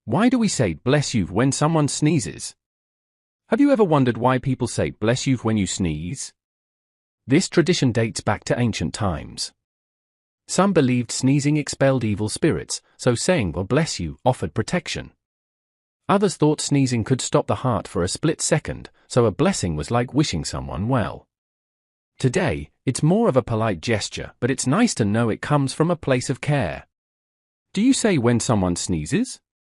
Why do we say bless you when someone sneezes? Have you ever wondered why people say bless you when you sneeze? This tradition dates back to ancient times. Some believed sneezing expelled evil spirits, so saying well bless you offered protection. Others thought sneezing could stop the heart for a split second, so a blessing was like wishing someone well. Today, it's more of a polite gesture, but it's nice to know it comes from a place of care. Do you say when someone sneezes?